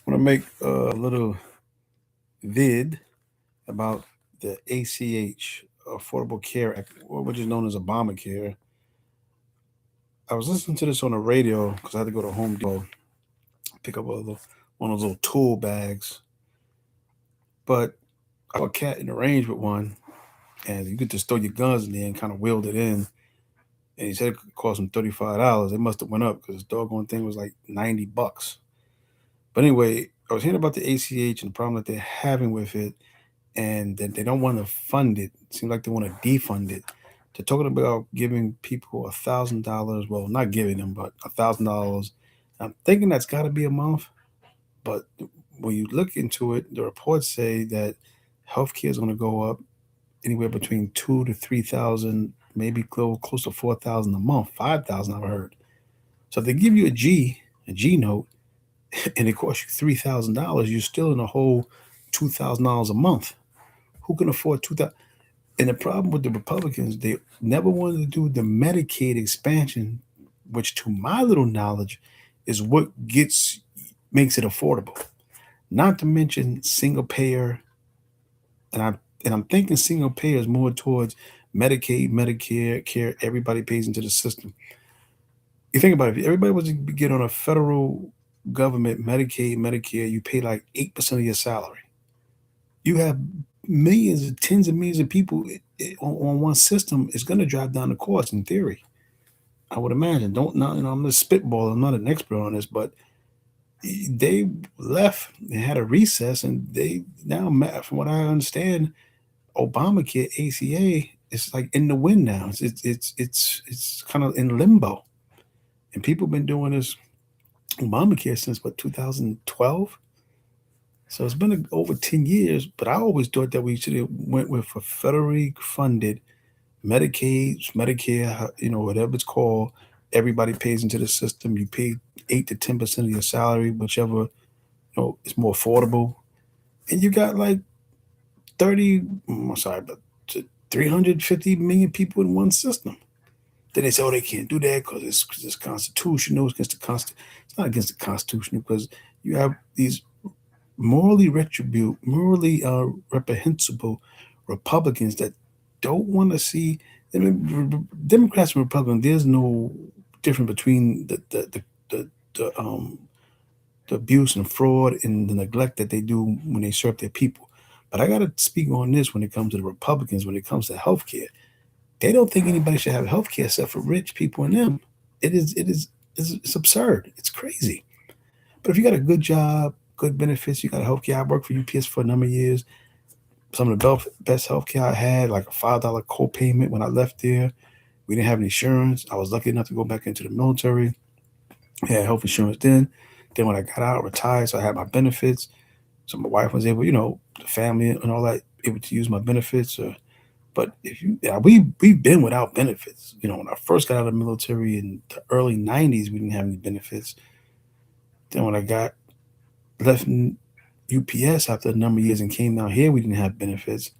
Want to make a little vid about the ACH, Affordable Care Act, which is known as Obamacare. I was listening to this on the radio because I had to go to Home Depot, pick up one of those little tool bags. But I saw a cat in the range with one, and you could just throw your guns in there and kind of wield it in. And he said it cost him $35. They must have went up because this doggone thing was like $90. But anyway, I was hearing about the ACH and the problem that they're having with it, and that they don't want to fund it. It seems like they want to defund it. They're talking about giving people $1,000. Well, not giving them, but $1,000. I'm thinking that's got to be a month. But when you look into it, the reports say that healthcare is going to go up anywhere between 2 to 3,000, maybe close to 4,000 a month, 5,000 I've heard. So if they give you a G note, and it costs you $3,000, you're still in a whole $2,000 a month. Who can afford 2,000? And the problem with the Republicans, they never wanted to do the Medicaid expansion, which, to my little knowledge, is what makes it affordable. Not to mention single payer, and I'm thinking single payer is more towards Medicaid, Medicare, care. Everybody pays into the system. You think about it, if everybody was to get on a federal government Medicaid, Medicare, you pay like 8% of your salary. You have millions, tens of millions of people on one system. It's going to drive down the cost in theory. I would imagine. Don't not, I'm not spitball. I'm not an expert on this, but they left and had a recess, and they now, from what I understand, Obamacare ACA is like in the wind now. It's kind of in limbo, and people have been doing this Obamacare since what, 2012. So it's been over 10 years, but I always thought that we should have went with a federally funded Medicaid, Medicare, whatever it's called. Everybody pays into the system. You pay 8 to 10% of your salary, whichever is more affordable. And you got like 30, I'm sorry, but 350 million people in one system. Then they say, oh, they can't do that because it's constitutional. It's against the Constitution. It's not against the Constitution because you have these morally reprehensible Republicans that don't want to see. I mean, Democrats and Republicans. There's no difference between the abuse and fraud and the neglect that they do when they serve their people. But I got to speak on this when it comes to the Republicans. When it comes to healthcare, they don't think anybody should have healthcare except for rich people and them. It's absurd. It's crazy. But if you got a good job, good benefits, you got a healthcare. I worked for UPS for a number of years. Some of the best healthcare I had, like a $5 co-payment when I left there. We didn't have insurance. I was lucky enough to go back into the military. I had health insurance then. Then when I got out, retired, so I had my benefits. So my wife was able, the family and all that, able to use my benefits. But if you, yeah, we've been without benefits. When I first got out of the military in the early '90s, we didn't have any benefits. Then when I got left in UPS after a number of years and came down here, we didn't have benefits.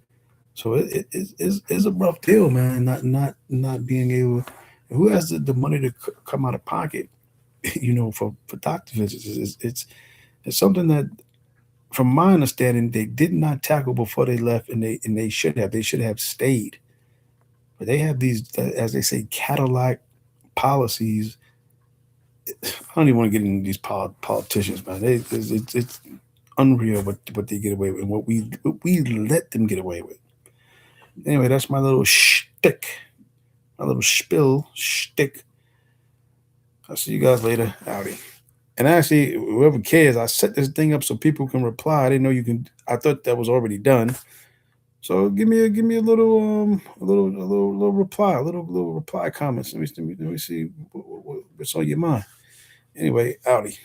So it's a rough deal, man. Not being able. Who has the money to come out of pocket, for doctor visits? It's something that, from my understanding, they did not tackle before they left, and they should have. They should have stayed. But they have these, as they say, Cadillac policies. I don't even want to get into these politicians, man. It's unreal what they get away with and what we let them get away with. Anyway, that's my little shtick, my little spill shtick. I'll see you guys later. Howdy. And actually, whoever cares, I set this thing up so people can reply. I didn't know you can. I thought that was already done. So give me a little reply, a little reply comments. Let me see what's on your mind. Anyway, howdy.